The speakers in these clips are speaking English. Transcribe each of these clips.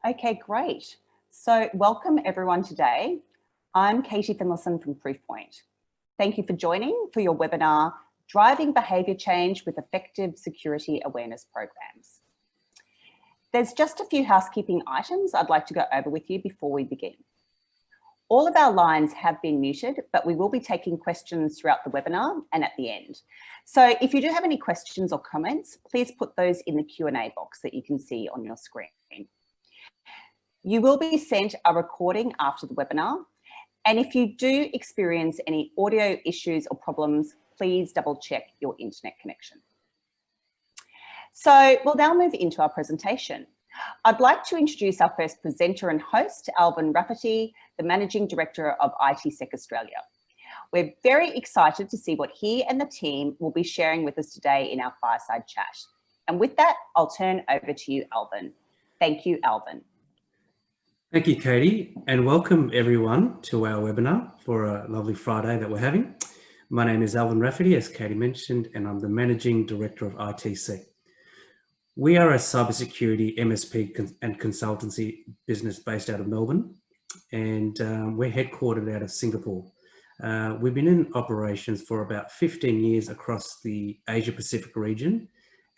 Okay, great. So welcome everyone today. I'm Katie Finlayson from Proofpoint. Thank you for joining for your webinar, Driving Behaviour Change with Effective Security Awareness Programs. There's just a few housekeeping items I'd like to go over with you before we begin. All of our lines have been muted, but we will be taking questions throughout the webinar and at the end. So if you do have any questions or comments, please put those in the Q&A box that you can see on your screen. You will be sent a recording after the webinar, and if you do experience any audio issues or problems, please double check your internet connection. So we'll now move into our presentation. I'd like to introduce our first presenter and host, Alvin Rafferty, the Managing Director of ITSEC Australia. We're very excited to see what he and the team will be sharing with us today in our fireside chat. And with that, I'll turn over to you, Alvin. Thank you, Alvin. Thank you, Katie, and welcome everyone to our webinar for a lovely Friday that we're having. My name is Alvin Rafferty, as Katie mentioned, and I'm the Managing Director of ITSEC. We are a cybersecurity MSP and consultancy business based out of Melbourne, and we're headquartered out of Singapore. We've been in operations for about 15 years across the Asia Pacific region,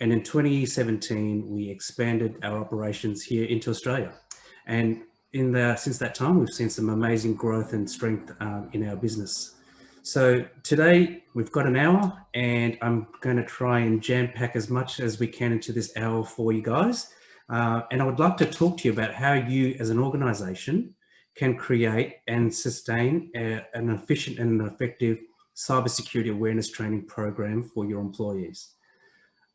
and in 2017 we expanded our operations here into Australia. And since that time, we've seen some amazing growth and strength in our business. So today we've got an hour, and I'm going to try and jam pack as much as we can into this hour for you guys. And I would like to talk to you about how you as an organization can create and sustain an efficient and an effective cybersecurity awareness training program for your employees.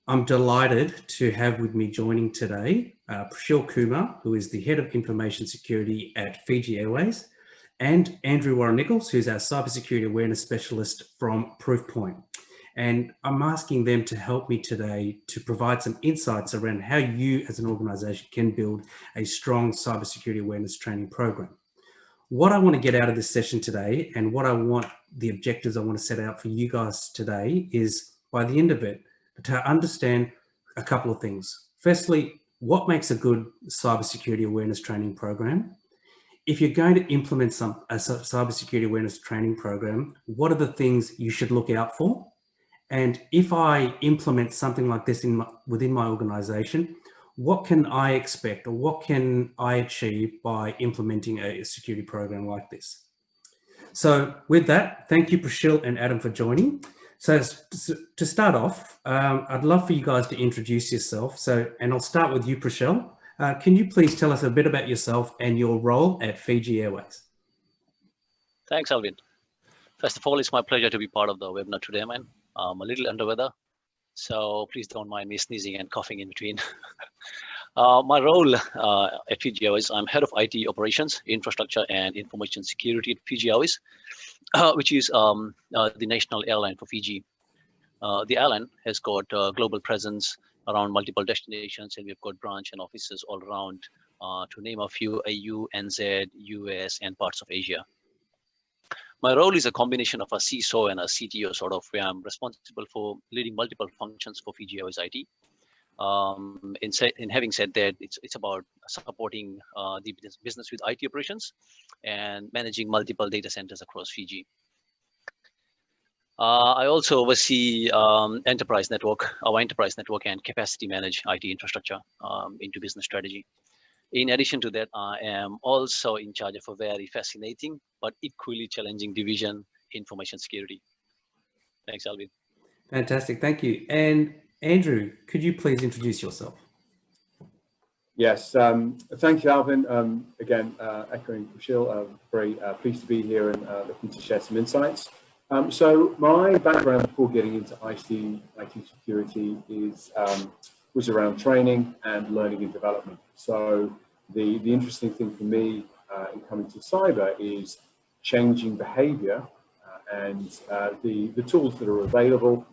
I'm delighted to have with me joining today Prashil Kuman, who is the Head of Information Security at Fiji Airways, and Andrew Warren-Nicholls, who's our Cybersecurity Awareness Specialist from Proofpoint. And I'm asking them to help me today to provide some insights around how you as an organization can build a strong cybersecurity awareness training program. What I want to get out of this session today, and the objectives I want to set out for you guys today, is by the end of it, to understand a couple of things. Firstly, what makes a good cybersecurity awareness training program? If you're going to implement a cybersecurity awareness training program, what are the things you should look out for? And if I implement something like this within my organization, what can I expect, or what can I achieve by implementing a security program like this? So with that, thank you, Prashil and Adam, for joining. So to start off, I'd love for you guys to introduce yourself. And I'll start with you, Prashil. Can you please tell us a bit about yourself and your role at Fiji Airways? Thanks, Alvin. First of all, it's my pleasure to be part of the webinar today, man. I'm a little under weather, so please don't mind me sneezing and coughing in between. My role at Fiji Airways, I'm Head of IT Operations, Infrastructure and Information Security at Fiji Airways, which is the national airline for Fiji. The airline has got a global presence around multiple destinations, and we've got branch and offices all around, to name a few: AU, NZ, US, and parts of Asia. My role is a combination of a CISO and a CTO, sort of, where I'm responsible for leading multiple functions for Fiji Airways IT. In having said that, it's about supporting the business with IT operations and managing multiple data centers across Fiji. I also oversee our enterprise network and capacity manage IT infrastructure into business strategy. In addition to that, I am also in charge of a very fascinating but equally challenging division, information security. Thanks, Alvin. Fantastic, thank you. And Andrew, could you please introduce yourself? Yes, thank you, Alvin. Again, echoing Prashil, very pleased to be here and looking to share some insights. So my background before getting into IT security was around training and learning and development. So the interesting thing for me in coming to cyber is changing behavior and the tools that are available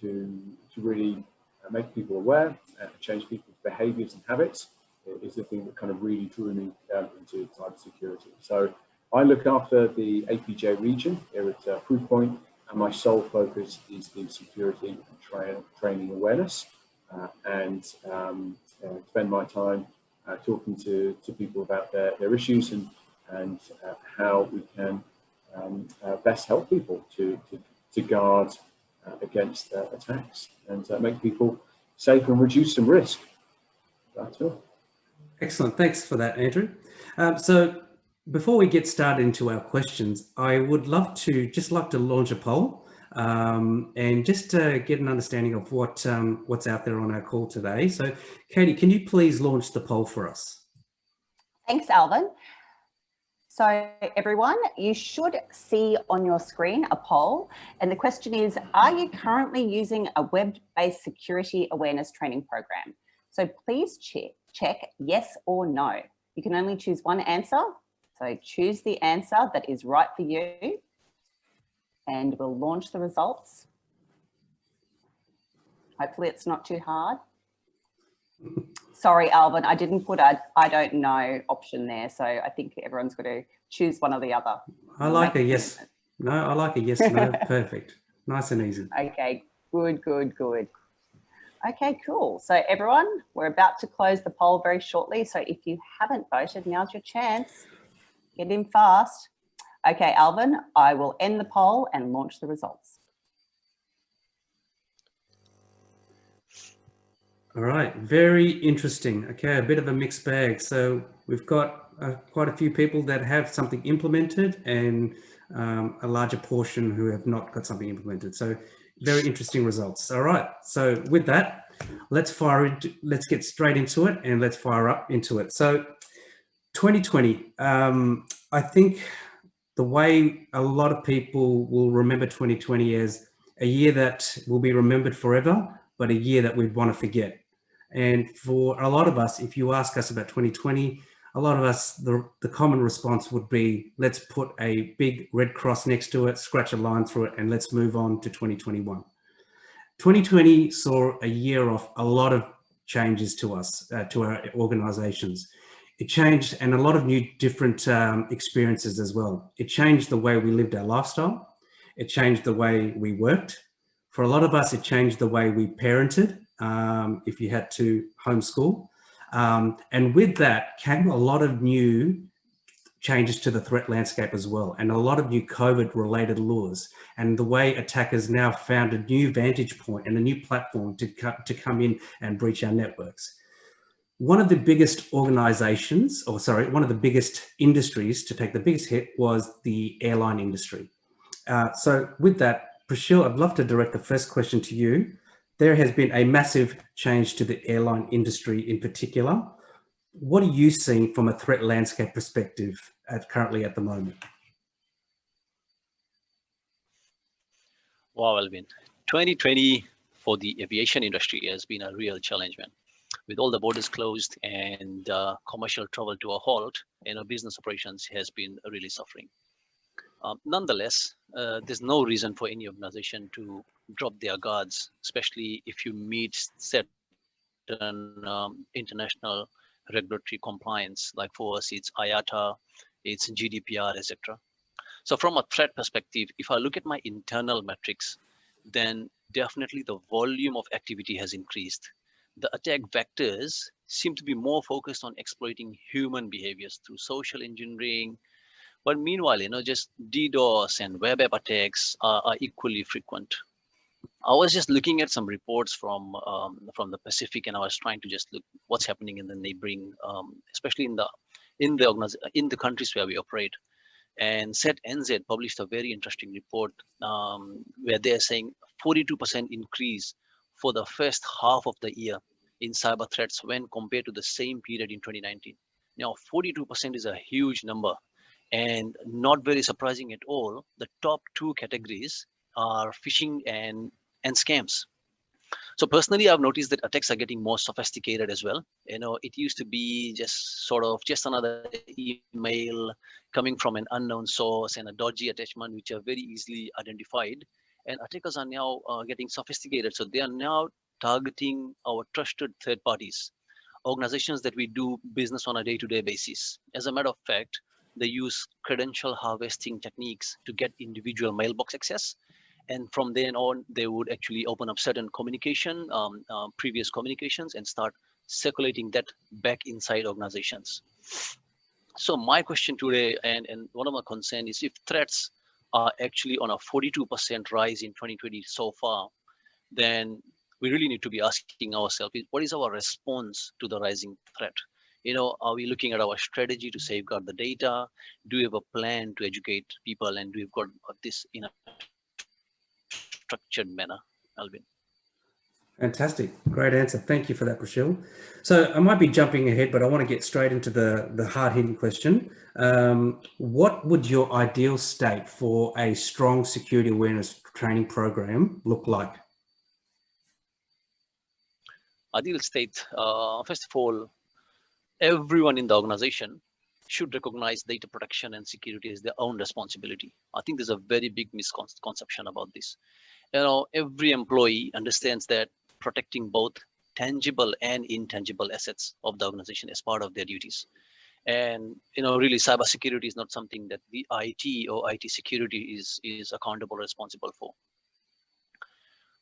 to really make people aware and change people's behaviors and habits is the thing that kind of really drew me into cybersecurity. So I look after the APJ region here at Proofpoint, and my sole focus is the security and training awareness, and spend my time talking to people about their issues and how we can best help people to guard against attacks and make people safe and reduce some risk. That's all. Excellent. Thanks for that, Andrew. So before we get started into our questions, I would like to launch a poll and just get an understanding of what's out there on our call today. So Katie, can you please launch the poll for us? Thanks, Alvin. So everyone, you should see on your screen a poll, and the question is, are you currently using a web-based security awareness training program? So please check yes or no. You can only choose one answer, so choose the answer that is right for you, and we'll launch the results. Hopefully it's not too hard. Sorry, Alvin, I didn't put a I don't know option there, so I think everyone's got to choose one or the other. I like a yes. No, I like a yes, no. Perfect. Nice and easy. Okay, good. Okay, cool. So everyone, we're about to close the poll very shortly. So if you haven't voted, now's your chance. Get in fast. Okay, Alvin, I will end the poll and launch the results. All right, very interesting. Okay, a bit of a mixed bag. So we've got quite a few people that have something implemented and a larger portion who have not got something implemented. So very interesting results. All right, so with that, let's get straight into it and let's fire up into it. So 2020, I think the way a lot of people will remember 2020 as a year that will be remembered forever, but a year that we'd want to forget. And for a lot of us, if you ask us about 2020, a lot of us, the common response would be, let's put a big red cross next to it, scratch a line through it, and let's move on to 2021. 2020 saw a year of a lot of changes to us, to our organizations. It changed, and a lot of new different experiences as well. It changed the way we lived our lifestyle. It changed the way we worked. For a lot of us, it changed the way we parented, if you had to homeschool. And with that came a lot of new changes to the threat landscape as well, and a lot of new COVID-related laws, and the way attackers now found a new vantage point and a new platform to come in and breach our networks. One of the biggest organizations, or sorry, one of the biggest industries to take the biggest hit was the airline industry. So with that, Prashil, I'd love to direct the first question to you. There has been a massive change to the airline industry in particular. What are you seeing from a threat landscape perspective currently at the moment? Wow, Alvin. 2020 for the aviation industry has been a real challenge, man. With all the borders closed and commercial travel to a halt, business operations has been really suffering. Nonetheless, there's no reason for any organization to drop their guards, especially if you meet certain international regulatory compliance. Like for us, it's IATA, it's GDPR, etc. So from a threat perspective, if I look at my internal metrics, then definitely the volume of activity has increased. The attack vectors seem to be more focused on exploiting human behaviors through social engineering. But meanwhile, just DDoS and web app attacks are equally frequent. I was just looking at some reports from the Pacific, and I was trying to just look what's happening in the neighboring, especially in the countries where we operate. And NZ published a very interesting report where they're saying 42% increase for the first half of the year in cyber threats when compared to the same period in 2019. Now, 42% is a huge number. And not very surprising at all, the top two categories are phishing and scams. So personally, I've noticed that attacks are getting more sophisticated as well. It used to be just another email coming from an unknown source and a dodgy attachment, which are very easily identified. And attackers are now getting sophisticated. So they are now targeting our trusted third parties, organizations that we do business on a day-to-day basis. As a matter of fact, they use credential harvesting techniques to get individual mailbox access. And from then on, they would actually open up certain communication, previous communications, and start circulating that back inside organizations. So my question today, and one of my concerns is, if threats are actually on a 42% rise in 2020 so far, then we really need to be asking ourselves, what is our response to the rising threat? Are we looking at our strategy to safeguard the data? Do we have a plan to educate people? And we've got this in a structured manner, Alvin? Fantastic. Great answer. Thank you for that, Prashil. So I might be jumping ahead, but I want to get straight into the hard-hitting question. What would your ideal state for a strong security awareness training program look like? Ideal state, first of all, everyone in the organization should recognize data protection and security as their own responsibility. I think there's a very big misconception about this. Every employee understands that protecting both tangible and intangible assets of the organization as part of their duties. And really, cybersecurity is not something that the IT or IT security is accountable or responsible for.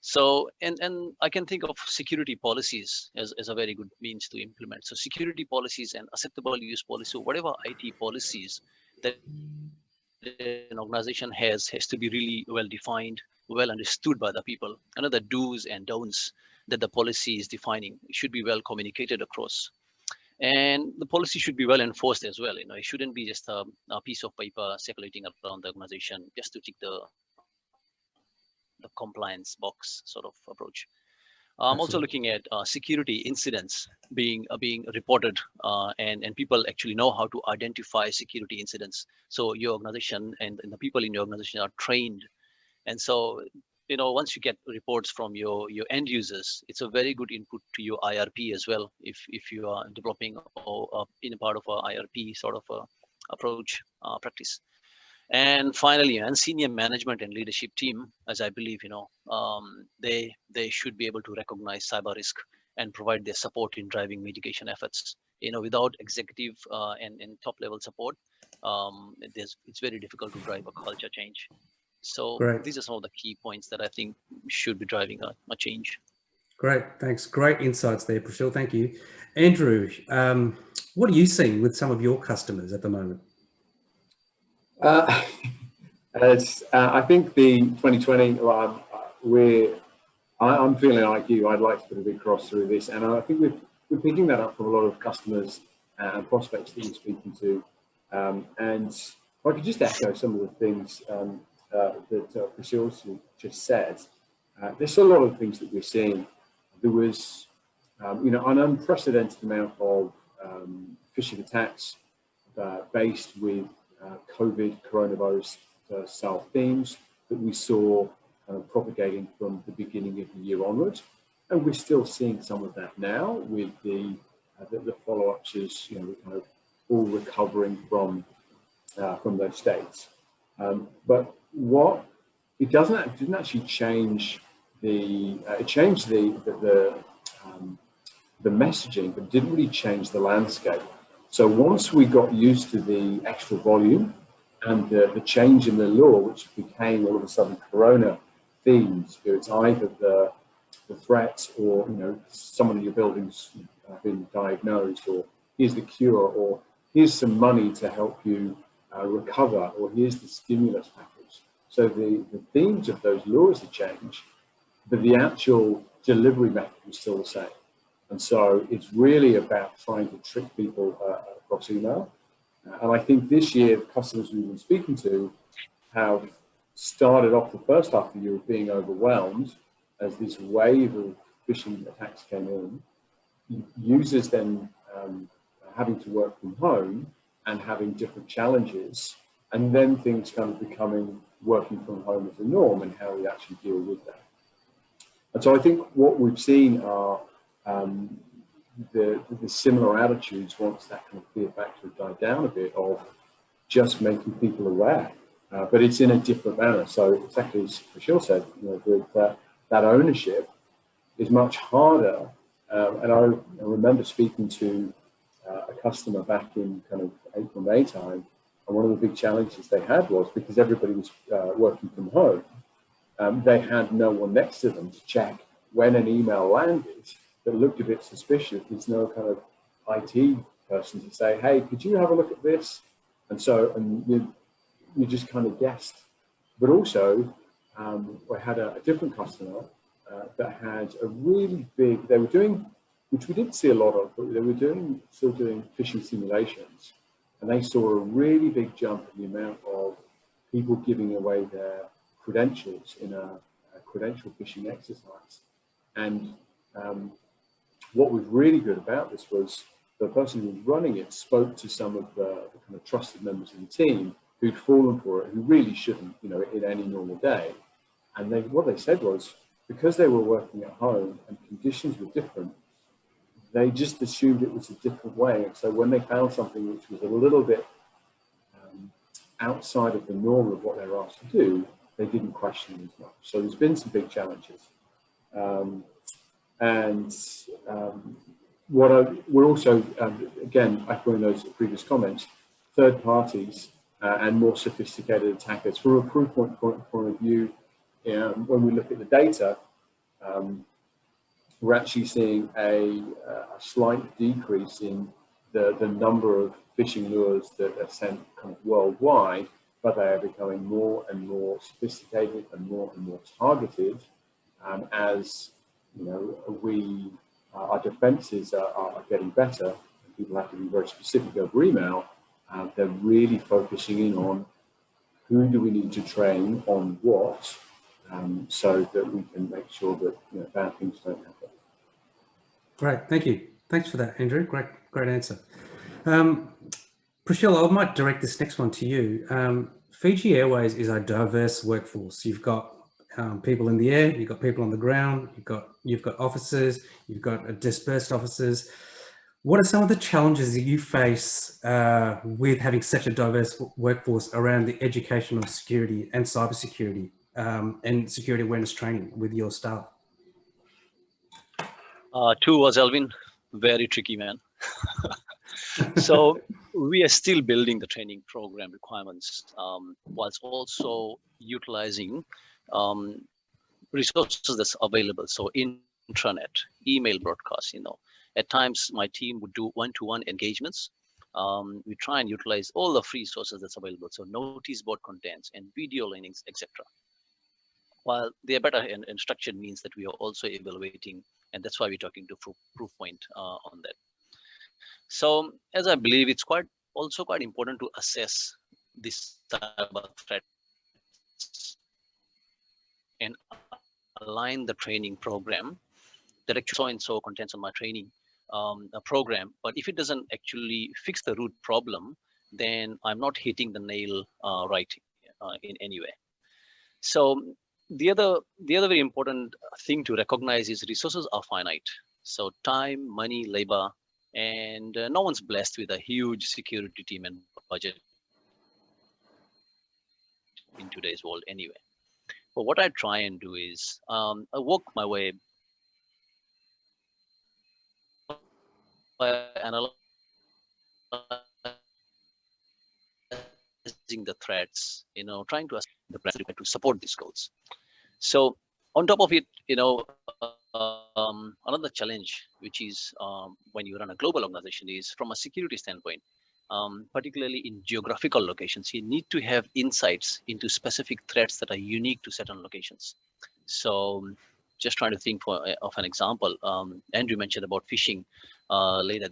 So, and I can think of security policies as a very good means to implement. So security policies and acceptable use policy, whatever IT policies that an organization has to be really well defined, well understood by the people. The do's and don'ts that the policy is defining should be well communicated across. And the policy should be well enforced as well. It shouldn't be just a piece of paper circulating around the organization just to tick the compliance box sort of approach. I'm also looking at security incidents being reported, and people actually know how to identify security incidents. So your organization and the people in your organization are trained. And so, once you get reports from your end users, it's a very good input to your IRP as well, if you are developing or in a part of a IRP sort of approach practice. And finally, and senior management and leadership team, as I believe, they should be able to recognize cyber risk and provide their support in driving mitigation efforts. Without executive and top level support, it's very difficult to drive a culture change. So these are some of the key points that I think should be driving a change. Great, thanks. Great insights there, Prashil. Thank you. Andrew, what are you seeing with some of your customers at the moment? I think the 2020, I'm feeling like you. I'd like to put a big cross through this, and I think we're picking that up from a lot of customers and prospects that we're speaking to. And if I could just echo some of the things that Prashil just said. There's a lot of things that we're seeing. There was, an unprecedented amount of phishing attacks based with COVID, coronavirus style themes that we saw propagating from the beginning of the year onwards, and we're still seeing some of that now with the follow-ups as we're kind of all recovering from those states. But what it didn't actually change it changed the messaging, but didn't really change the landscape. So once we got used to the extra volume and the change in the law, which became all of a sudden corona themes, it's either the threat or someone in your building's been diagnosed, or here's the cure, or here's some money to help you recover, or here's the stimulus package. So the themes of those laws have changed, but the actual delivery method is still the same. And so it's really about trying to trick people across email. And I think this year, the customers we've been speaking to have started off the first half of the year being overwhelmed as this wave of phishing attacks came in. Users then having to work from home and having different challenges, and then things kind of becoming working from home as a norm and how we actually deal with that. And so I think what we've seen are the similar attitudes once that kind of fear factor died down a bit, of just making people aware, but it's in a different manner. So exactly as Prashil said, that ownership is much harder. And I remember speaking to a customer back in kind of April, May time, and one of the big challenges they had was because everybody was working from home, they had no one next to them to check when an email landed that looked a bit suspicious. There's no kind of IT person to say, hey, could you have a look at this? And so, and you just kind of guessed. But also, we had a different customer that had a really big, they were doing, which we didn't see a lot of, but they were still doing phishing simulations. And they saw a really big jump in the amount of people giving away their credentials in a credential phishing exercise. And what was really good about this was the person who was running it spoke to some of the kind of trusted members of the team who'd fallen for it, who really shouldn't, you know, in any normal day. And what they said was, because they were working at home and conditions were different, they just assumed it was a different way. And so when they found something which was a little bit outside of the norm of what they were asked to do, they didn't question it as much. So there's been some big challenges. We're also, again, echoing those previous comments, third parties and more sophisticated attackers. From a Proofpoint point of view, when we look at the data, we're actually seeing a slight decrease in the number of phishing lures that are sent kind of worldwide, but they are becoming more and more sophisticated and more targeted as, you know, our defenses are getting better. People have to be very specific over email. They're really focusing in on who do we need to train on what, so that we can make sure that, you know, bad things don't happen. Great, thank you. Thanks for that, Andrew. Great answer. Prashil, I might direct this next one to you. Fiji Airways is a diverse workforce. You've got people in the air, you've got people on the ground, you've got officers, you've got dispersed officers. What are some of the challenges that you face with having such a diverse workforce around the education of security and cybersecurity and security awareness training with your staff? Two was Alvin, very tricky, man. So we are still building the training program requirements, whilst also utilizing resources that's available. So intranet, email broadcasts, you know, at times my team would do one-to-one engagements. We try and utilize all the free sources that's available. So notice board contents and video learnings, etc. While they are better and structured means that we are also evaluating, and that's why we're talking to Proofpoint on that. So as I believe, it's also quite important to assess this cyber threats and align the training program that actually so-and-so contents on my training program. But if it doesn't actually fix the root problem, then I'm not hitting the nail right in any way. So the other very important thing to recognize is resources are finite. So time, money, labor, and no one's blessed with a huge security team and budget in today's world anyway. But what I try and do is I work my way by analyzing the threats, you know, trying to ask the president to support these goals. So on top of it, you know, another challenge, which is when you run a global organization, is from a security standpoint, particularly in geographical locations, you need to have insights into specific threats that are unique to certain locations. So just trying to think of an example, Andrew mentioned about phishing earlier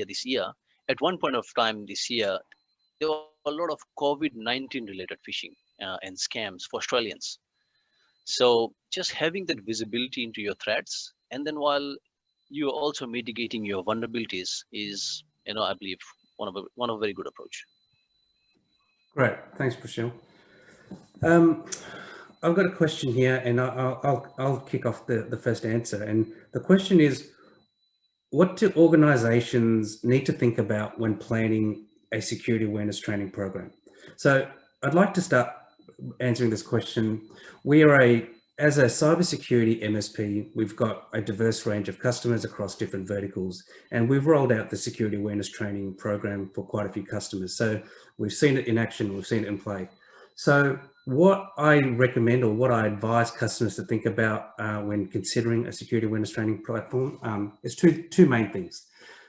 this year. At one point of time this year, there were a lot of COVID-19 related phishing and scams for Australians. So just having that visibility into your threats, and then while you're also mitigating your vulnerabilities is, you know, I believe one of a very good approach. Great, thanks, Prashil. I've got a question here, and I'll kick off the first answer. And the question is, what do organizations need to think about when planning a security awareness training program? So I'd like to start answering this question. As a cybersecurity MSP, we've got a diverse range of customers across different verticals, and we've rolled out the security awareness training program for quite a few customers. So we've seen it in action, we've seen it in play. So what I recommend or what I advise customers to think about when considering a security awareness training platform is two main things.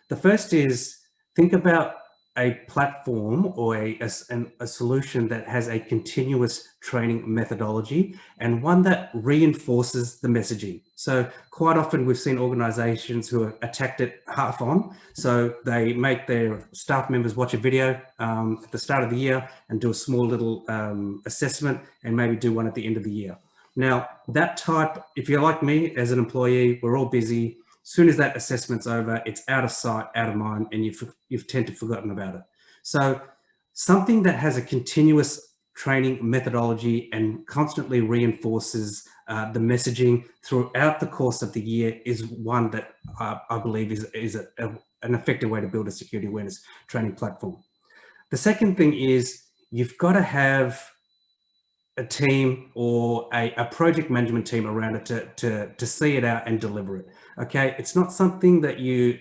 The first is think about a platform or a solution that has a continuous training methodology and one that reinforces the messaging. So quite often we've seen organizations who have attacked it half on. So they make their staff members watch a video at the start of the year and do a small little assessment and maybe do one at the end of the year. Now that type, if you're like me as an employee, we're all busy. As soon as that assessment's over, it's out of sight, out of mind, and you've tend to forgotten about it. So something that has a continuous training methodology and constantly reinforces the messaging throughout the course of the year is one that I believe is an effective way to build a security awareness training platform. The second thing is you've got to have a team or a project management team around it to see it out and deliver it. Okay, it's not something that you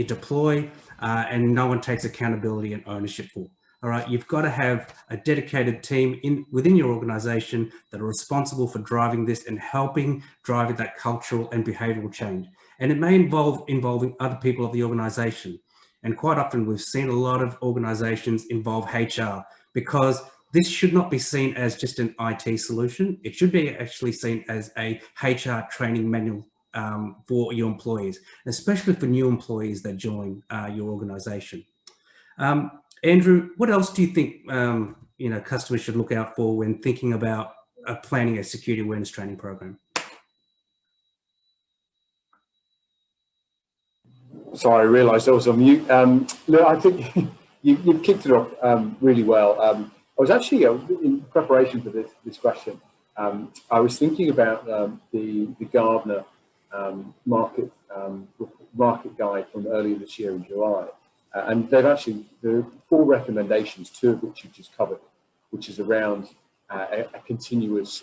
deploy and no one takes accountability and ownership for. All right, you've got to have a dedicated team within your organization that are responsible for driving this and helping drive that cultural and behavioral change. And it may involve involving other people of the organization. And quite often we've seen a lot of organizations involve HR because this should not be seen as just an IT solution. It should be actually seen as a HR training manual for your employees, especially for new employees that join your organization. Andrew, what else do you think customers should look out for when thinking about planning a security awareness training program? Sorry, I realised I was on mute. Look, I think you've kicked it off really well. I was actually, in preparation for this question, I was thinking about the Gartner market guide from earlier this year in July. And there are 4 recommendations, 2 of which you've just covered, which is around a continuous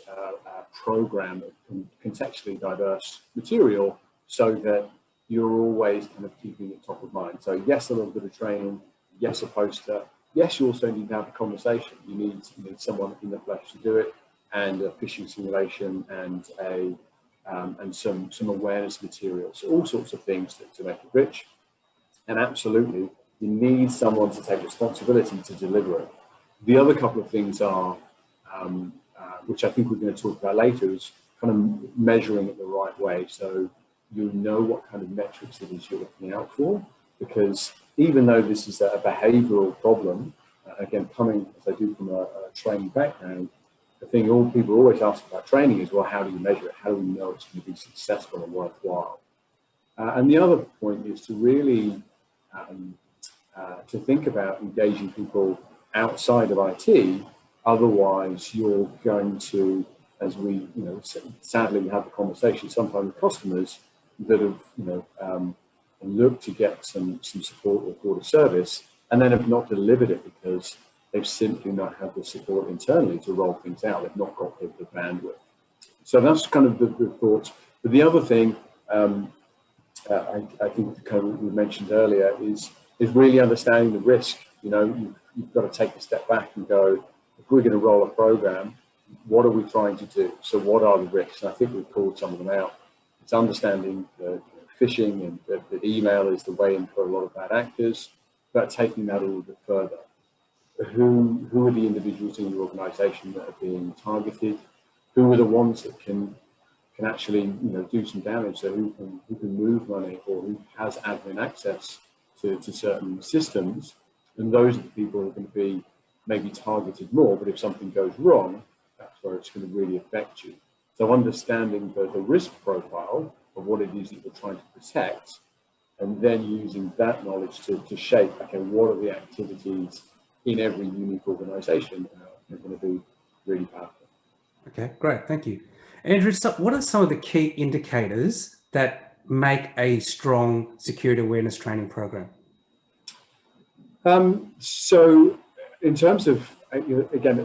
program of contextually diverse material so that you're always kind of keeping it top of mind. So yes, a little bit of training, yes, a poster, yes, you also need to have a conversation. You need someone in the flesh to do it, and a phishing simulation and some awareness materials, all sorts of things to make it rich. And absolutely, you need someone to take responsibility to deliver it. The other couple of things are, which I think we're going to talk about later, is kind of measuring it the right way. So you know what kind of metrics it is you're looking out for, because even though this is a behavioral problem, again, coming as I do from a training background, the thing all people always ask about training is, well, how do you measure it? How do we know it's going to be successful and worthwhile? And the other point is to really to think about engaging people outside of IT. Otherwise, you're going to, as we, sadly have a conversation sometimes with customers that have, looked to get some support or broader service, and then have not delivered it because they've simply not had the support internally to roll things out. They've not got the bandwidth. So that's kind of the thoughts. But the other thing I think kind of we mentioned earlier is really understanding the risk. You've got to take a step back and go, if we're going to roll a program, what are we trying to do? So what are the risks? And I think we've called some of them out. It's understanding the phishing and that email is the way in for a lot of bad actors, but taking that a little bit further. Who are the individuals in your organization that are being targeted? Who are the ones that can actually do some damage? So who can move money, or who has admin access to certain systems? And those are the people who are going to be maybe targeted more, but if something goes wrong, that's where it's going to really affect you. So understanding the risk profile of what it is that you're trying to protect, and then using that knowledge to shape, okay, what are the activities in every unique organization are going to be really powerful. Okay, great, thank you. Andrew, so what are some of the key indicators that make a strong security awareness training program? So in terms of, again,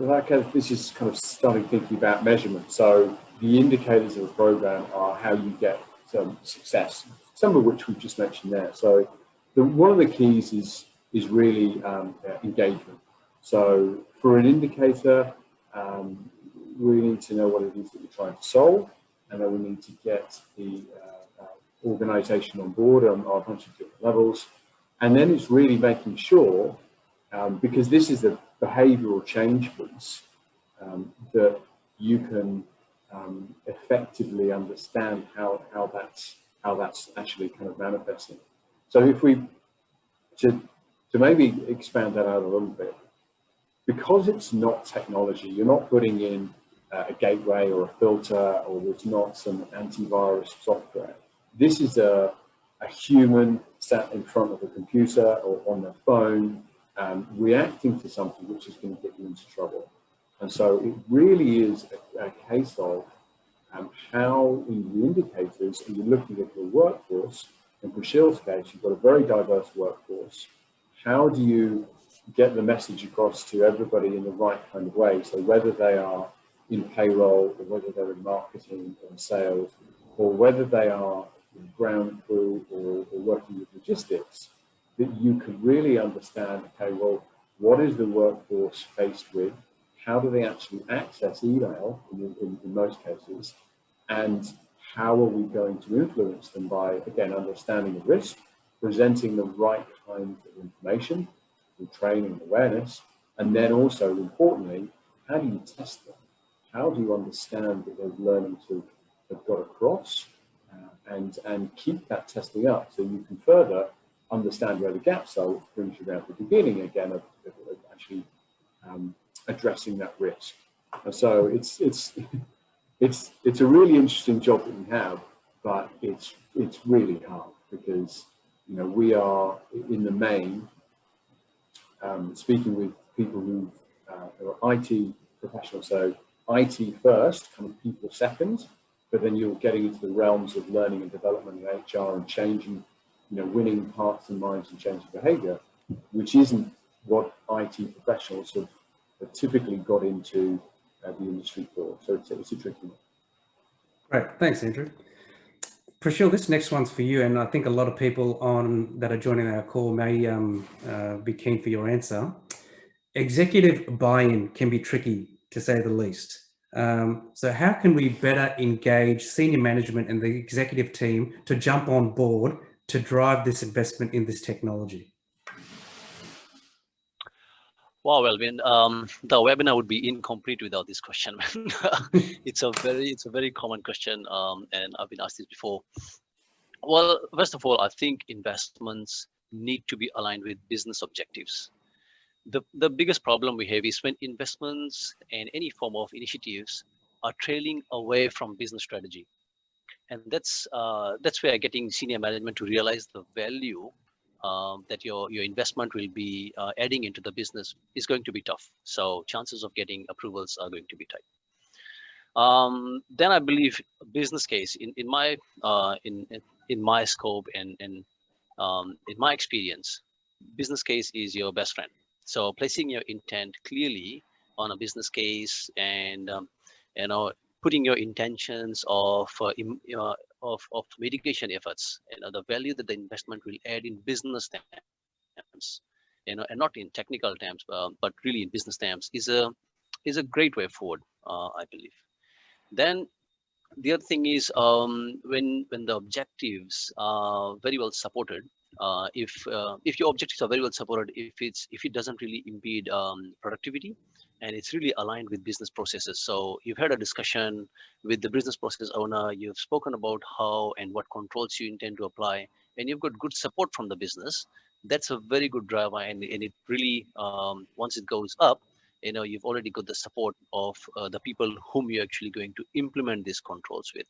this is kind of starting thinking about measurement. So the indicators of a program are how you get some success, some of which we've just mentioned there. So one of the keys is really engagement. So for an indicator, we need to know what it is that we're trying to solve, and then we need to get the organisation on board on a bunch of different levels. And then it's really making sure, because this is the behavioural change piece, that you can effectively understand how that's actually kind of manifesting. So if we, to maybe expand that out a little bit, because it's not technology, you're not putting in a gateway or a filter, or there's not some antivirus software. This is a human sat in front of a computer or on their phone, reacting to something which is going to get you into trouble. And so it really is a case of how, in the indicators, and you're looking at your workforce. In Prashil's case, you've got a very diverse workforce. How do you get the message across to everybody in the right kind of way? So whether they are in payroll, or whether they're in marketing or sales, or whether they are in ground crew or working with logistics, that you could really understand, okay, well, what is the workforce faced with? How do they actually access email in most cases? And how are we going to influence them by, again, understanding the risk, presenting the right kind of information, through training and awareness, and then also, importantly, how do you test them? How do you understand that those learnings have got across, and keep that testing up so you can further understand where the gaps are, which brings you down to the beginning again of actually addressing that risk. And so it's a really interesting job that we have, but it's really hard because, you know, we are in the main speaking with people who are IT professionals, so IT first, kind of people second, but then you're getting into the realms of learning and development and HR and changing, you know, winning hearts and minds and changing behaviour, which isn't what IT professionals have typically got into the industry for. So it's a tricky one. Great, thanks, Andrew. Prashil, this next one's for you, and I think a lot of people that are joining our call may be keen for your answer. Executive buy-in can be tricky, to say the least. So how can we better engage senior management and the executive team to jump on board to drive this investment in this technology? Wow, Alvin, the webinar would be incomplete without this question. It's a very common question, and I've been asked this before. Well, first of all, I think investments need to be aligned with business objectives. The biggest problem we have is when investments and any form of initiatives are trailing away from business strategy, and that's where getting senior management to realize the value that your investment will be adding into the business is going to be tough. So chances of getting approvals are going to be tight. Then I believe business case in my scope and in my experience, business case is your best friend. So placing your intent clearly on a business case and putting your intentions of mitigation efforts, the value that the investment will add in business terms, and not in technical terms, but really in business terms, is a great way forward, I believe. Then the other thing is when the objectives are very well supported, if your objectives are very well supported, if it doesn't really impede productivity, and it's really aligned with business processes. So you've had a discussion with the business process owner, you've spoken about how and what controls you intend to apply, and you've got good support from the business. That's a very good driver, and it really, once it goes up, you've already got the support of the people whom you're actually going to implement these controls with.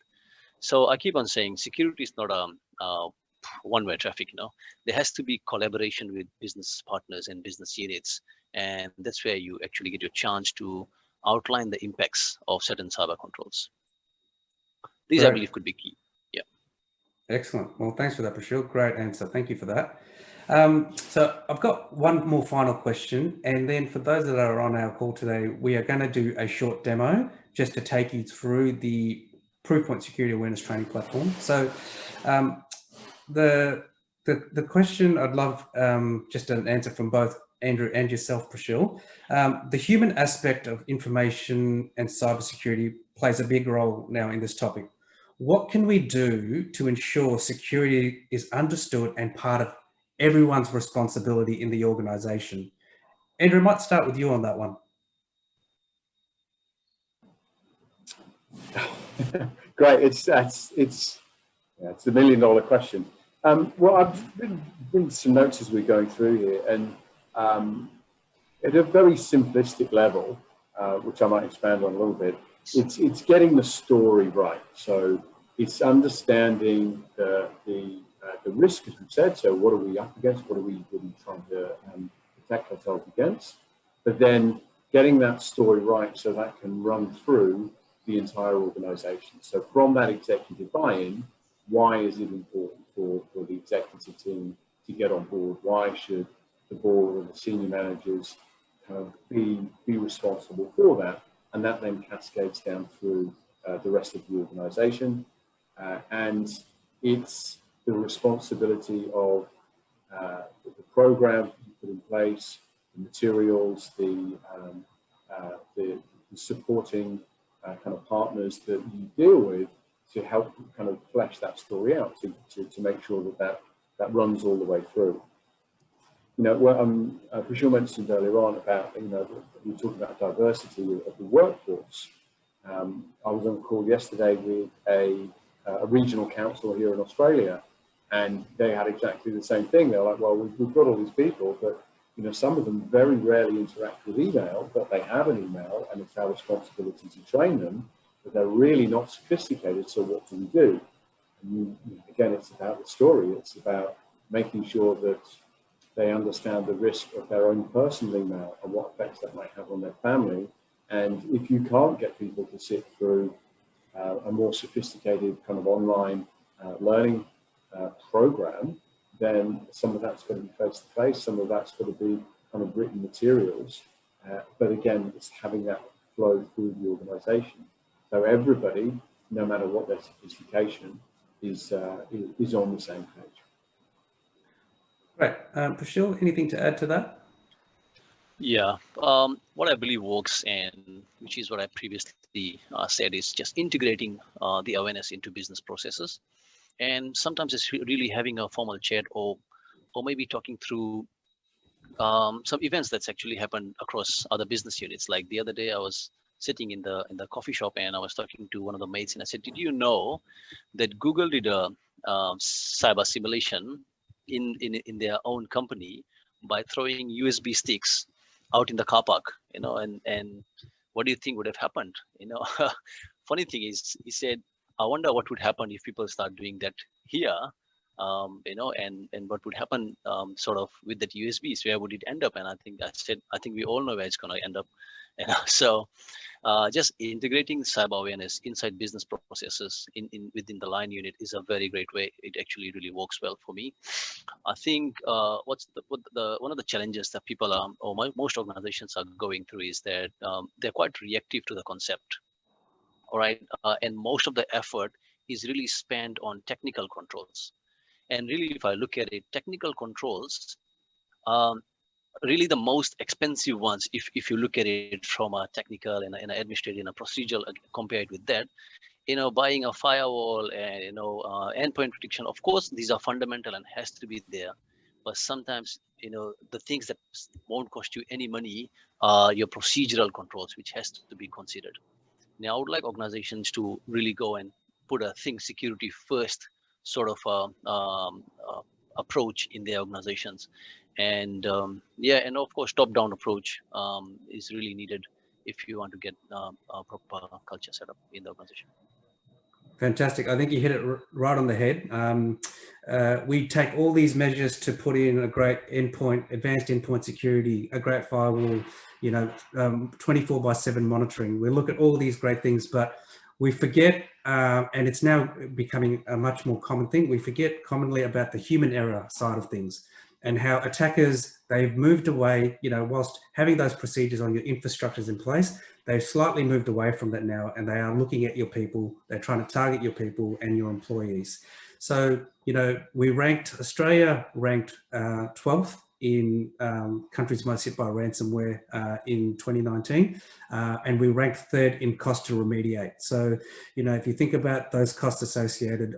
So I keep on saying security is not a one-way traffic. There has to be collaboration with business partners and business units, and that's where you actually get your chance to outline the impacts of certain cyber controls. These, I believe, could be key. Yeah. Excellent. Well, thanks for that, Prashil. Great answer. Thank you for that. So I've got one more final question, and then for those that are on our call today, we are going to do a short demo just to take you through the Proofpoint Security Awareness Training Platform. So the question, I'd love just an answer from both Andrew, and yourself, Prashil. The human aspect of information and cybersecurity plays a big role now in this topic. What can we do to ensure security is understood and part of everyone's responsibility in the organisation? Andrew, I might start with you on that one. Great, it's the million-dollar question. Well, I've written some notes as we're going through here, and at a very simplistic level, which I might expand on a little bit, it's getting the story right. So it's understanding the risk, as we've said. So what are we up against? What are we really trying to protect ourselves against? But then getting that story right so that can run through the entire organization. So from that executive buy-in, why is it important for the executive team to get on board? Why should the board and the senior managers be responsible for that? And that then cascades down through the rest of the organization. And it's the responsibility of the program you put in place, the materials, the supporting kind of partners that you deal with to help kind of flesh that story out, to make sure that runs all the way through. You know, Prashil mentioned earlier on about, you know, we were talking about diversity of the workforce. I was on a call yesterday with a regional council here in Australia, and they had exactly the same thing. They're like, well, we've got all these people, but you know, some of them very rarely interact with email, but they have an email, and it's our responsibility to train them, but they're really not sophisticated, so what do we do? And again, it's about the story. It's about making sure that they understand the risk of their own personal email and what effects that might have on their family. And if you can't get people to sit through a more sophisticated kind of online learning program, then some of that's going to be face-to-face, some of that's going to be kind of written materials. But again, it's having that flow through the organization. So everybody, no matter what their sophistication, is on the same page. Great. Prashil, anything to add to that? Yeah, what I believe works, and which is what I previously said, is just integrating the awareness into business processes. And sometimes it's really having a formal chat, or maybe talking through some events that's actually happened across other business units. Like the other day, I was sitting in the coffee shop, and I was talking to one of the mates, and I said, "Did you know that Google did a cyber simulation in their own company by throwing USB sticks out in the car park? You know, and what do you think would have happened? You know, funny thing is, he said, I wonder what would happen if people start doing that here, you know, and what would happen sort of with that USBs, where would it end up? And I said, I think we all know where it's going to end up. And so just integrating cyber awareness inside business processes within the line unit is a very great way. It actually really works well for me. I think one of the challenges that people are, or most organizations are going through, is that they're quite reactive to the concept. All right, and most of the effort is really spent on technical controls. And really, if I look at it, technical controls, really the most expensive ones, if you look at it from a technical and an administrative and a procedural, compared with that, you know, buying a firewall and, you know, endpoint protection, of course, these are fundamental and has to be there. But sometimes, you know, the things that won't cost you any money are your procedural controls, which has to be considered. Now, I would like organizations to really go and put a think security first sort of approach in their organizations. And yeah, and of course, top-down approach is really needed if you want to get a proper culture set up in the organization. Fantastic. I think you hit it right on the head. We take all these measures to put in a great advanced endpoint security, a great firewall, you know, 24/7 monitoring. We look at all these great things, but we forget, and it's now becoming a much more common thing, we forget commonly about the human error side of things, and how attackers, they've moved away, you know, whilst having those procedures on your infrastructures in place, they've slightly moved away from that now, and they are looking at your people, they're trying to target your people and your employees. So, you know, Australia ranked 12th in countries most hit by ransomware in 2019, and we ranked third in cost to remediate. So, you know, if you think about those costs associated,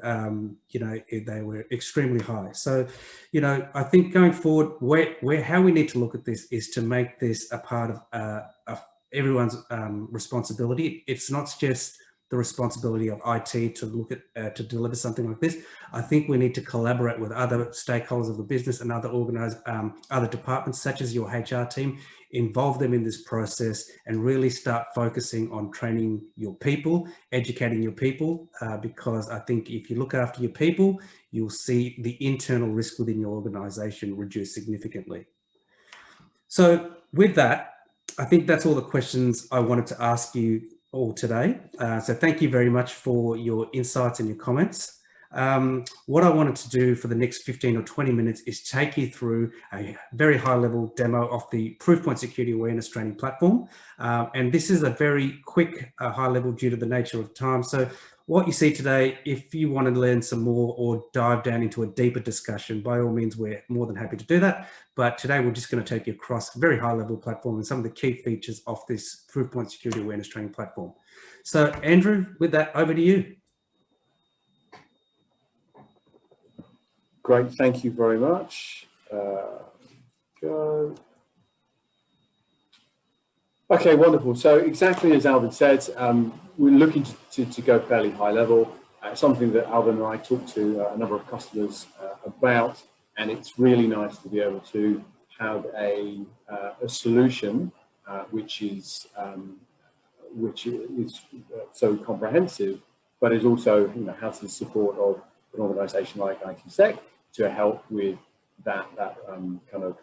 you know, they were extremely high. So, you know, I think going forward, how we need to look at this is to make this a part of everyone's responsibility. It's not just the responsibility of IT to look at to deliver something like this. I think we need to collaborate with other stakeholders of the business and other departments, such as your HR team, involve them in this process and really start focusing on training your people, educating your people, because I think if you look after your people, you'll see the internal risk within your organization reduce significantly. So with that, I think that's all the questions I wanted to ask you all today. So thank you very much for your insights and your comments. What I wanted to do for the next 15 or 20 minutes is take you through a very high level demo of the Proofpoint Security Awareness Training Platform. And this is a very quick high level due to the nature of time. So what you see today, if you want to learn some more or dive down into a deeper discussion, by all means, we're more than happy to do that. But today we're just going to take you across a very high level platform and some of the key features of this Proofpoint Security Awareness Training Platform. So Andrew, with that, over to you. Great, thank you very much. Go. Okay, wonderful. So exactly as Alvin said, we're looking to go fairly high level. Something that Alvin and I talked to a number of customers about, and it's really nice to be able to have a solution which is so comprehensive, but is also, you know, has the support of an organisation like ITSEC to help with that kind of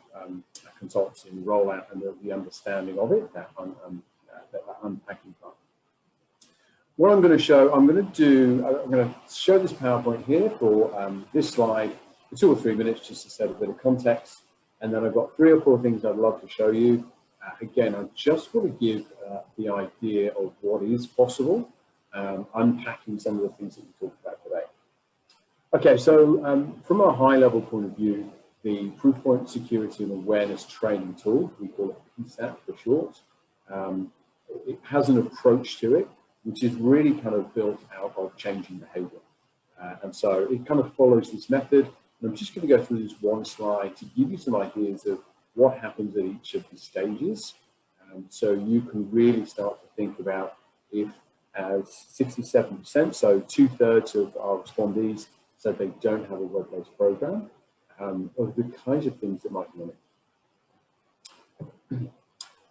consultancy and rollout and the understanding of it, that unpacking part. What I'm going to show, I'm going to show this PowerPoint here for this slide for 2 or 3 minutes just to set a bit of context, and then I've got 3 or 4 things I'd love to show you. Again, I just want to give the idea of what is possible, unpacking some of the things that we talked about today. Okay, so from a high level point of view, the Proofpoint Security and Awareness Training Tool, we call it PSAT for short, it has an approach to it which is really kind of built out of changing behavior. And so it kind of follows this method. And I'm just going to go through this one slide to give you some ideas of what happens at each of the stages. So you can really start to think about if as 67%, so 2/3 of our respondees said they don't have a web-based program, of the kinds of things that might be on it.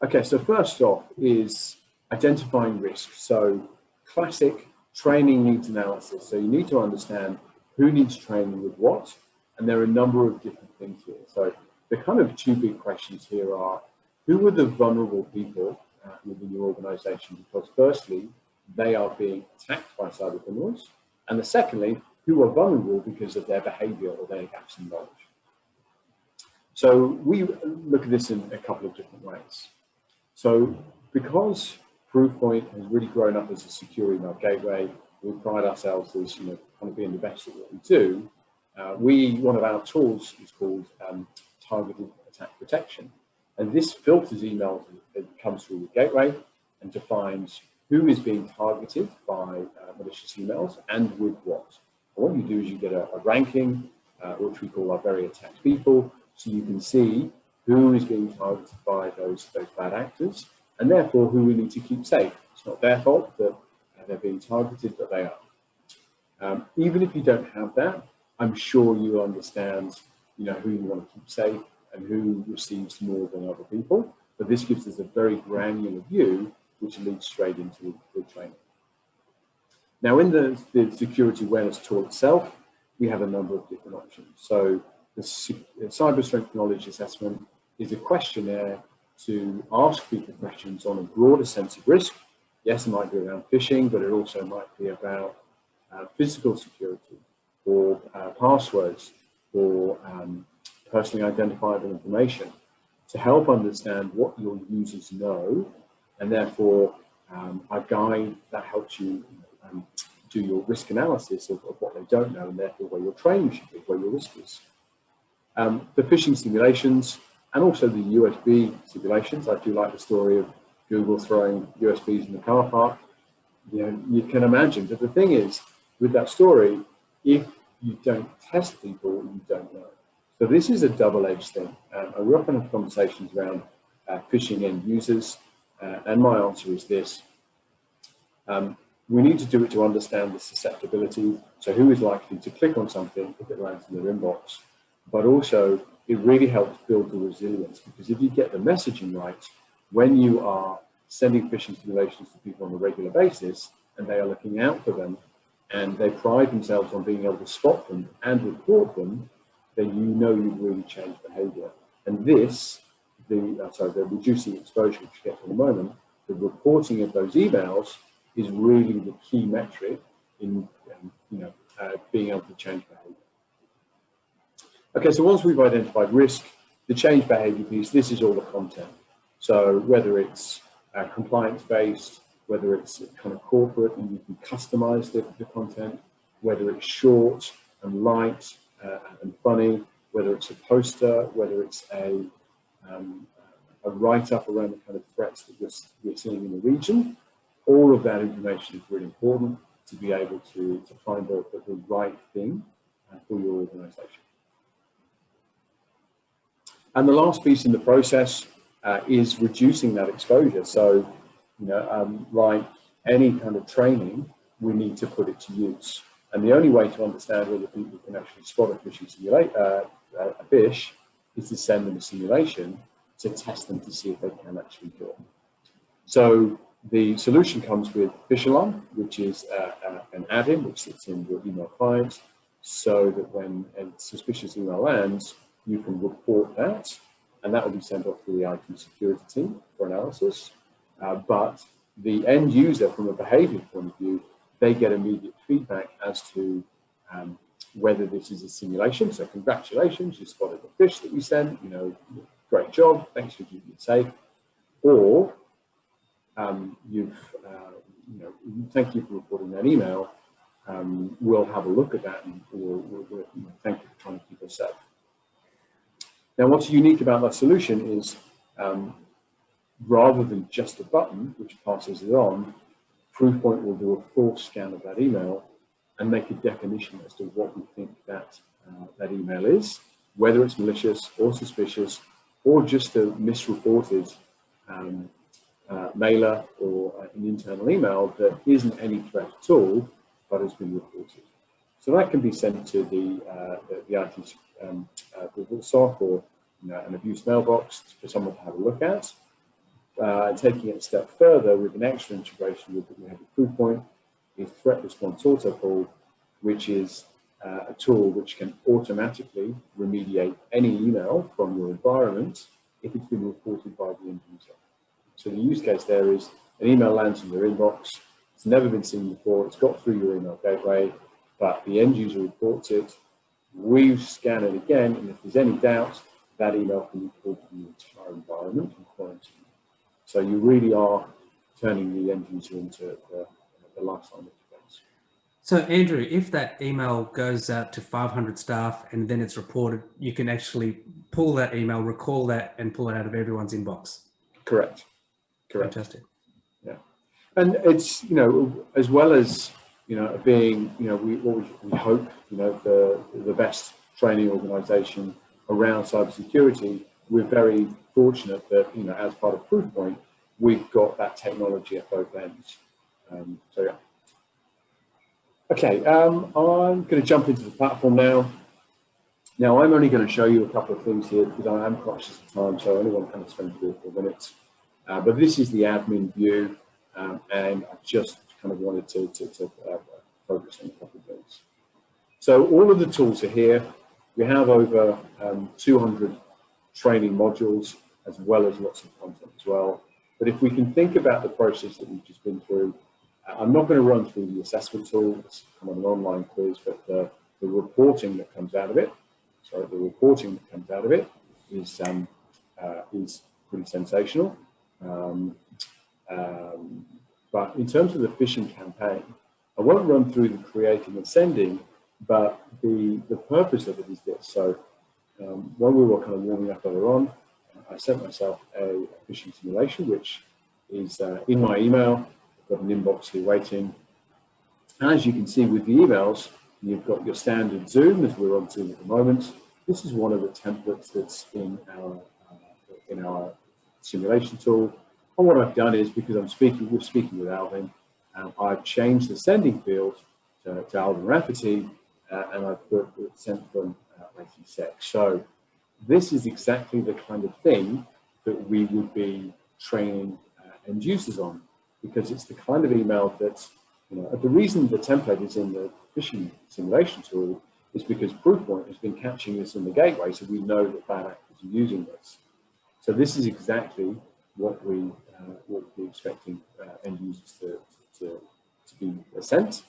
Okay, so first off is identifying risk. So classic training needs analysis. So you need to understand who needs training with what, and there are a number of different things here. So the kind of 2 big questions here are, who are the vulnerable people within your organization? Because firstly, they are being attacked by cyber criminals, and secondly, who are vulnerable because of their behavior or their gaps in knowledge. So we look at this in a couple of different ways. So because Proofpoint has really grown up as a secure email gateway, we pride ourselves as, you know, kind of being the best at what we do. One of our tools is called targeted attack protection, and this filters emails that comes through the gateway and defines who is being targeted by malicious emails and with what. And what you do is you get a ranking, which we call our very attacked people, so you can see who is being targeted by those bad actors, and therefore who we need to keep safe. It's not their fault that they're being targeted, but they are. Even if you don't have that, I'm sure you understand, you know, who you want to keep safe and who receives more than other people. But this gives us a very granular view, which leads straight into the training. Now, in the security awareness tool itself, we have a number of different options. So the cyber strength knowledge assessment is a questionnaire to ask people questions on a broader sense of risk. Yes, it might be around phishing, but it also might be about physical security, or passwords, or personally identifiable information, to help understand what your users know, and therefore a guide that helps you do your risk analysis of what they don't know, and therefore where your training should be, where your risk is. The phishing simulations and also the USB simulations. I do like the story of Google throwing USBs in the car park. You can imagine. But the thing is, with that story, if you don't test people, you don't know. So this is a double-edged thing. We often have conversations around phishing end users, and my answer is this. We need to do it to understand the susceptibility. So who is likely to click on something if it lands in their inbox? But also, it really helps build the resilience, because if you get the messaging right, when you are sending phishing simulations to people on a regular basis, and they are looking out for them, and they pride themselves on being able to spot them and report them, then you know you've really changed behavior. And this, the reducing exposure, which we'll get to in a moment, the reporting of those emails is really the key metric in being able to change behavior. Okay, so once we've identified risk, the change behavior piece, this is all the content. So whether it's compliance-based, whether it's kind of corporate and you can customize the content, whether it's short and light and funny, whether it's a poster, whether it's a write-up around the kind of threats that we're seeing in the region, all of that information is really important to be able to find the right thing for your organization. And the last piece in the process is reducing that exposure. So, like any kind of training, we need to put it to use. And the only way to understand whether people can actually spot a phishing a fish is to send them a simulation to test them to see if they can actually do it. So the solution comes with Fish Alarm, which is an add-in which sits in your email client, so that when a suspicious email lands, you can report that, and that will be sent off to the IT security team for analysis. But the end user, from a behavior point of view, they get immediate feedback as to whether this is a simulation. So congratulations, you spotted the fish that we sent, great job, thanks for keeping it safe. Or thank you for reporting that email. We'll have a look at that and we'll thank you for trying to keep us safe. Now, what's unique about that solution is rather than just a button which passes it on, Proofpoint will do a full scan of that email and make a definition as to what we think that email is, whether it's malicious or suspicious or just a misreported mailer or an internal email that isn't any threat at all, but has been reported. So that can be sent to the IT SOC or an abuse mailbox for someone to have a look at. Taking it a step further with an extra integration with we have a Proofpoint is Threat Response Auto Pull, which is a tool which can automatically remediate any email from your environment if it's been reported by the end user. So the use case there is an email lands in your inbox, it's never been seen before, it's got through your email gateway, but the end user reports it, we scan it again, and if there's any doubt, that email can be pulled from the entire environment and quarantined. So you really are turning the end user into the lifetime of defense. So Andrew, if that email goes out to 500 staff and then it's reported, you can actually pull that email, recall that, and pull it out of everyone's inbox. Correct. Correct. Fantastic. Yeah. And it's, as well as, being, we hope, the best training organization around cybersecurity, we're very fortunate that, as part of Proofpoint, we've got that technology at both ends. So yeah. Okay, I'm going to jump into the platform now. Now, I'm only going to show you a couple of things here because I am conscious of time, so I only want to kind of spend 3 or 4 minutes. But this is the admin view, and I just kind of wanted to focus on a couple of things. So all of the tools are here. We have over 200 training modules, as well as lots of content as well. But if we can think about the process that we've just been through, I'm not going to run through the assessment tool, it's kind of an online quiz, but the reporting that comes out of it, is pretty sensational. But in terms of the phishing campaign, I won't run through the creating and sending, but the purpose of it is this. So while we were kind of warming up earlier on, I sent myself a phishing simulation, which is in my email. I've got an inbox here waiting. And as you can see with the emails, you've got your standard Zoom, as we're on Zoom at the moment. This is one of the templates that's in our simulation tool. And what I've done is, because we're speaking with Alvin, I've changed the sending field to Alvin Rafferty, and I've put it sent from ITSEC. So this is exactly the kind of thing that we would be training end users on, because it's the kind of email that, the reason the template is in the phishing simulation tool is because Proofpoint has been catching this in the gateway, so we know that bad actors are using this. So this is exactly what we'd be expecting end users to be sent.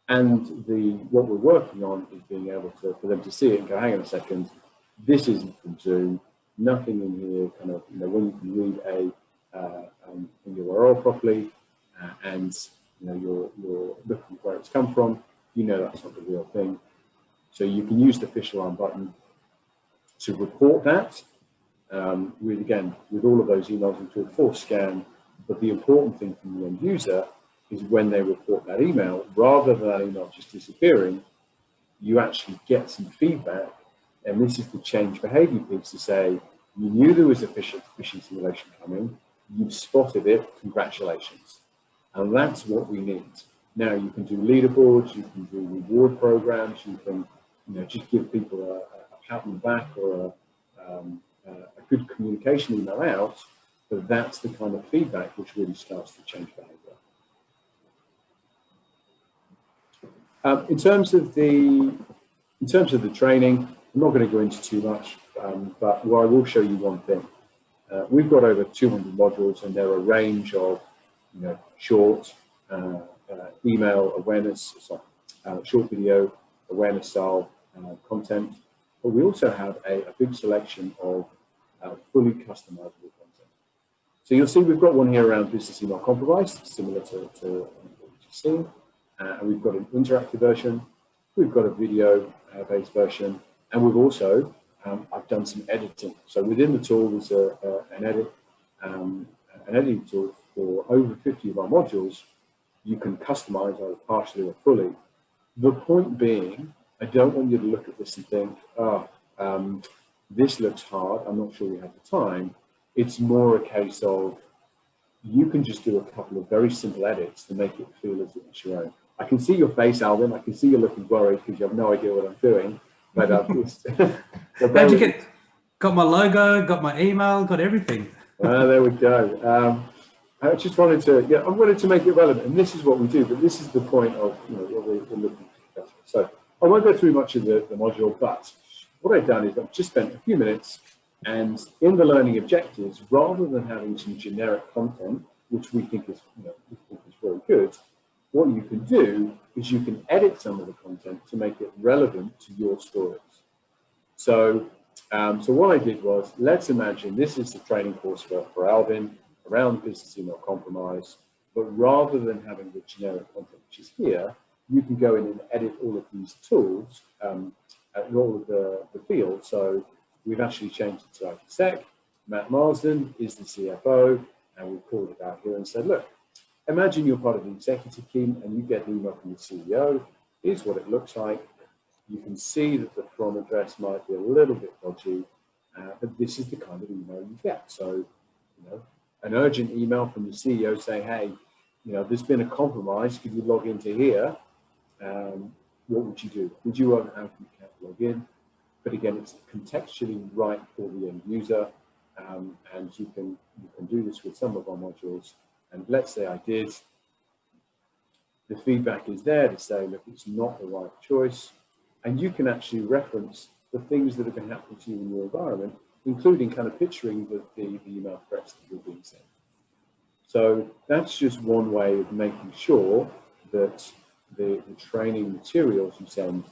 And what we're working on is being able for them to see it and go, hang on a second, this isn't from Zoom, nothing in here kind of, when you can read an URL properly and you're looking where it's come from, that's not the real thing. So you can use the fish alarm button to report that with all of those emails into a full scan. But the important thing from the end user is when they report that email, rather than that email just disappearing, you actually get some feedback. And this is the change behavior piece to say, you knew there was a phishing simulation coming, you've spotted it, congratulations. And that's what we need. Now you can do leaderboards, you can do reward programs, you can just give people a pat on the back or a good communication email out, but that's the kind of feedback which really starts to change behavior. In terms of the training, I'm not going to go into too much, but I will show you one thing. We've got over 200 modules, and there are a range of short email awareness, short video awareness style content, but we also have a big selection of fully customizable content. So you'll see we've got one here around business email compromise, similar to what you've seen. And we've got an interactive version, we've got a video-based version, and we've also, I've done some editing. So within the tool, there's an editing tool for over 50 of our modules. You can customize either partially or fully. The point being, I don't want you to look at this and think, this looks hard, I'm not sure we have the time. It's more a case of, you can just do a couple of very simple edits to make it feel as if it's your own. I can see your face, Alvin. I can see you're looking worried because you have no idea what I'm doing. But how'd you get? Got my logo, got my email, got everything. There we go. I just wanted to, I wanted to make it relevant, and this is what we do. But this is the point of what we're looking for. So I won't go through much of the module, but what I've done is I've just spent a few minutes, and in the learning objectives, rather than having some generic content, which we think is very good, what you can do is you can edit some of the content to make it relevant to your stories. So, so what I did was, let's imagine this is the training course for Alvin around business email compromise, but rather than having the generic content which is here, you can go in and edit all of these tools, all of the fields. So we've actually changed it to ITSEC. Matt Marsden is the CFO, and we've called it out here and said, look, imagine you're part of the executive team and you get an email from the CEO. Here's what it looks like. You can see that the from address might be a little bit dodgy, but this is the kind of email you get. So, an urgent email from the CEO saying, hey, there's been a compromise. Could you log into here? What would you do? Would you own how you can't log in? But again, it's contextually right for the end user, and you can do this with some of our modules. And let's say I did, the feedback is there to say, look, it's not the right choice. And you can actually reference the things that have been happening to you in your environment, including kind of picturing the email threats that you're being sent. So that's just one way of making sure that the training materials you send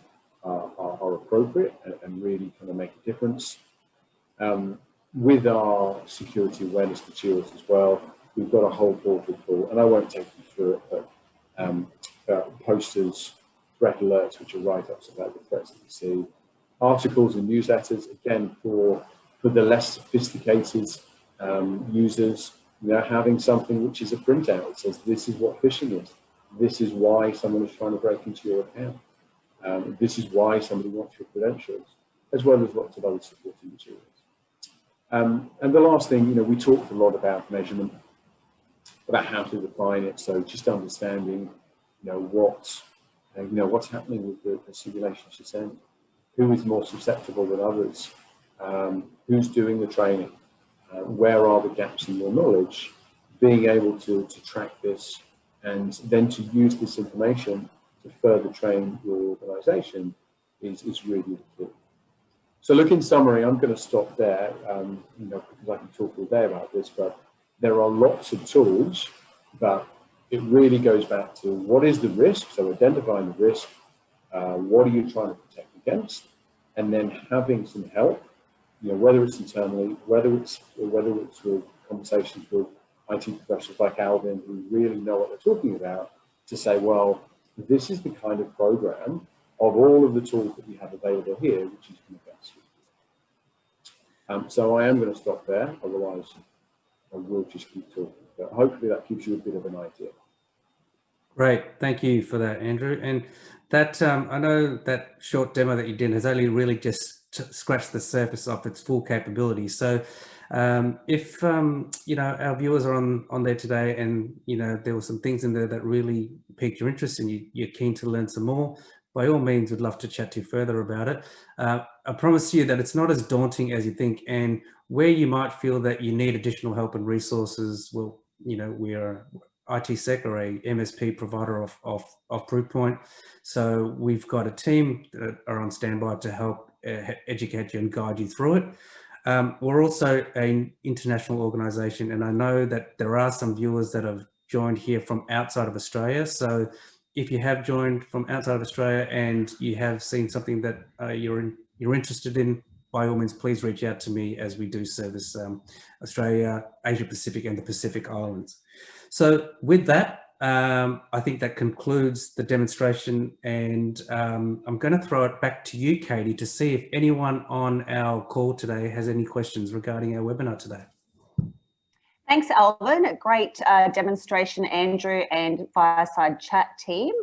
are appropriate and really kind of make a difference. With our security awareness materials as well, we've got a whole portal full, and I won't take you through it, but posters, threat alerts, which are write-ups about the threats that you see, articles and newsletters, again, for the less sophisticated users, having something which is a printout that says, this is what phishing is. This is why someone is trying to break into your account. This is why somebody wants your credentials, as well as lots of other supporting materials. And the last thing, we talked a lot about measurement, about how to define it. So just understanding, what's happening with the simulations you're sending, who is more susceptible than others, who's doing the training, where are the gaps in your knowledge, being able to track this, and then to use this information to further train your organization is really important. So look, in summary, I'm going to stop there, because I can talk all day about this, but there are lots of tools, but it really goes back to what is the risk, so identifying the risk, what are you trying to protect against, and then having some help, whether it's internally, whether it's with conversations with IT professionals like Alvin, who really know what they're talking about, to say, well, this is the kind of program of all of the tools that we have available here, which is going to best. So I am going to stop there, otherwise I will just keep talking. But hopefully that gives you a bit of an idea. Great, thank you for that, Andrew. And that I know that short demo that you did has only really just scratched the surface of its full capability. So if our viewers are on there today, and there were some things in there that really piqued your interest, and you're keen to learn some more, by all means, we'd love to chat to you further about it. I promise you that it's not as daunting as you think, and where you might feel that you need additional help and resources, well, we are ITSEC, or a MSP provider of Proofpoint. So we've got a team that are on standby to help educate you and guide you through it. We're also an international organization, and I know that there are some viewers that have joined here from outside of Australia. So if you have joined from outside of Australia and you have seen something that you're interested in, by all means, please reach out to me, as we do service Australia, Asia Pacific, and the Pacific Islands. So with that, I think that concludes the demonstration, and I'm going to throw it back to you, Katie, to see if anyone on our call today has any questions regarding our webinar today. Thanks, Alvin. A great demonstration, Andrew and Fireside Chat team.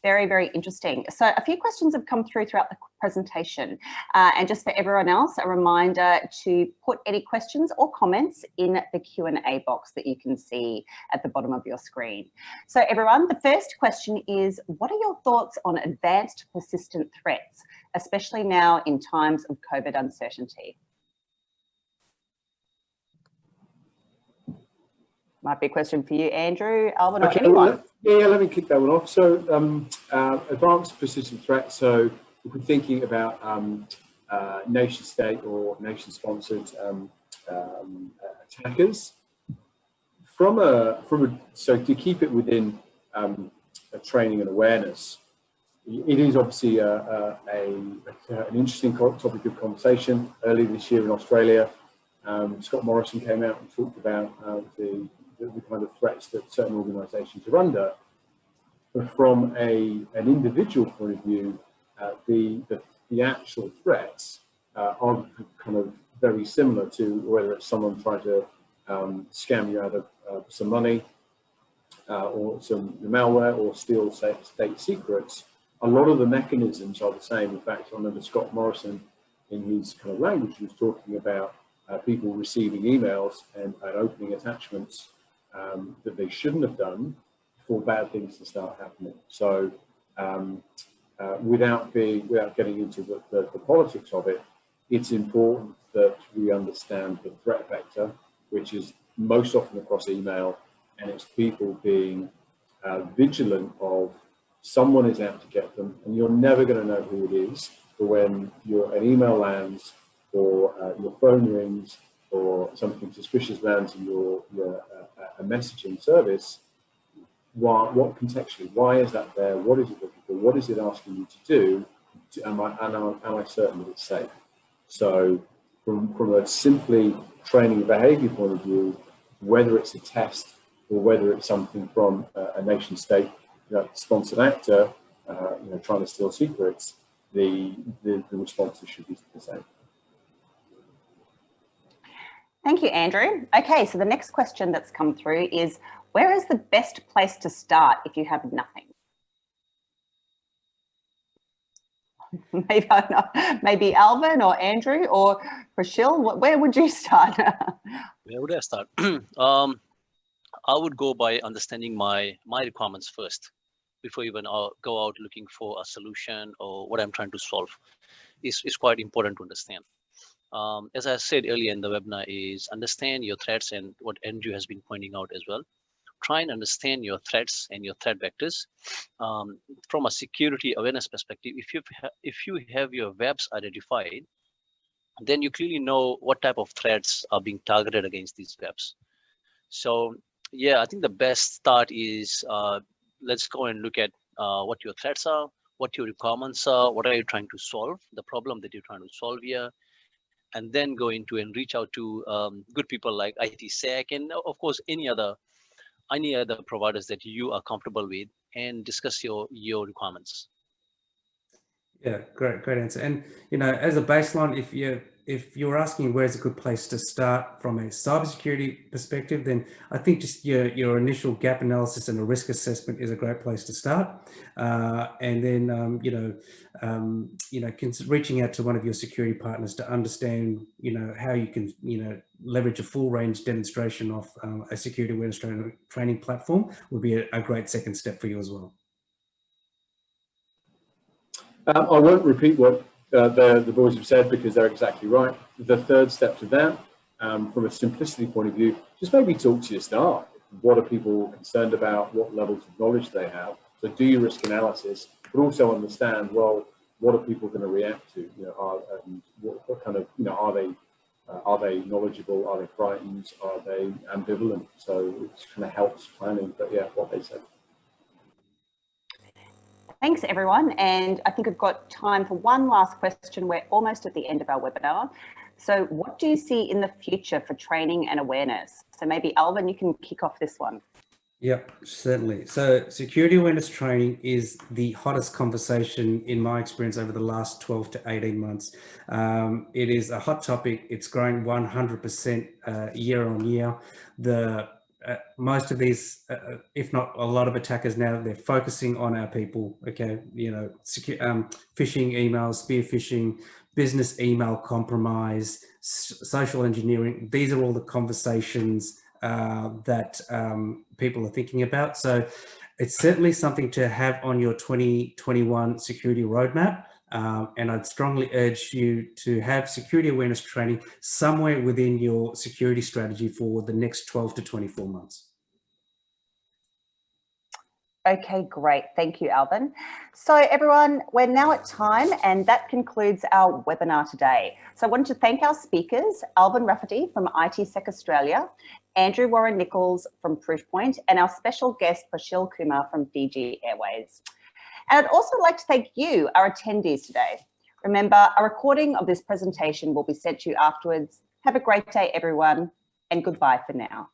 Very, very interesting. So a few questions have come through throughout the presentation. And just for everyone else, a reminder to put any questions or comments in the Q&A box that you can see at the bottom of your screen. So everyone, the first question is, what are your thoughts on advanced persistent threats, especially now in times of COVID uncertainty? Might be a question for you, Andrew, Alvin, or anyone. Let me kick that one off. So advanced persistent threats. So if we're thinking about nation state or nation sponsored attackers, so to keep it within a training and awareness, it is obviously an interesting topic of conversation. Earlier this year in Australia, Scott Morrison came out and talked about the kind of threats that certain organisations are under. But from an individual point of view, the actual threats are kind of very similar to whether it's someone trying to scam you out of some money or some malware or steal state secrets. A lot of the mechanisms are the same. In fact, I remember Scott Morrison in his kind of language was talking about people receiving emails and opening attachments that they shouldn't have done for bad things to start happening. So without getting into the politics of it, it's important that we understand the threat vector, which is most often across email, and it's people being vigilant of someone is out to get them, and you're never going to know who it is. But when an email lands, or your phone rings, or something suspicious lands in your messaging service, what contextually, why is that there? What is it looking for? What is it asking you to do? Am I certain that it's safe? So from a simply training behavior point of view, whether it's a test or whether it's something from a nation state sponsored actor, trying to steal secrets, the responses should be the same. Thank you, Andrew. Okay, so the next question that's come through is, where is the best place to start if you have nothing? Maybe Alvin or Andrew or Prashil, where would you start? Where would I start? I would go by understanding my requirements first, before even go out looking for a solution or what I'm trying to solve. It's quite important to understand. As I said earlier in the webinar, is understand your threats, and what Andrew has been pointing out as well. Try and understand your threats and your threat vectors. From a security awareness perspective, if you have your webs identified, then you clearly know what type of threats are being targeted against these webs. So yeah, I think the best start is let's go and look at what your threats are, what your requirements are, what are you trying to solve, the problem that you're trying to solve here, and then go into and reach out to good people like ITSEC and of course any other providers that you are comfortable with, and discuss your requirements. Yeah, great answer. And as a baseline, if you're asking where's a good place to start from a cybersecurity perspective, then I think just your initial gap analysis and a risk assessment is a great place to start. And then reaching out to one of your security partners to understand how you can leverage a full range demonstration of a security awareness training platform would be a great second step for you as well. I won't repeat what the boys have said because they're exactly right. The third step to that, from a simplicity point of view, just maybe talk to your staff. What are people concerned about? What levels of knowledge they have? So do your risk analysis, but also understand, well, what are people going to react to? What kind of, are they knowledgeable? Are they frightened? Are they ambivalent? So it kind of helps planning. But yeah, what they said. Thanks, everyone. And I think we've got time for one last question. We're almost at the end of our webinar. So what do you see in the future for training and awareness? So maybe Alvin, you can kick off this one. Yep, certainly. So security awareness training is the hottest conversation in my experience over the last 12 to 18 months. It is a hot topic. It's growing 100% year on year. Most of these, if not a lot of attackers now, they're focusing on our people. Okay, phishing emails, spear phishing, business email compromise, social engineering. These are all the conversations that people are thinking about. So it's certainly something to have on your 2021 security roadmap. And I'd strongly urge you to have security awareness training somewhere within your security strategy for the next 12 to 24 months. Okay, great. Thank you, Alvin. So everyone, we're now at time, and that concludes our webinar today. So I wanted to thank our speakers, Alvin Rafferty from ITSEC Australia, Andrew Warren-Nicholls from Proofpoint, and our special guest, Prashil Kuman from Fiji Airways. And I'd also like to thank you, our attendees today. Remember, a recording of this presentation will be sent to you afterwards. Have a great day, everyone, and goodbye for now.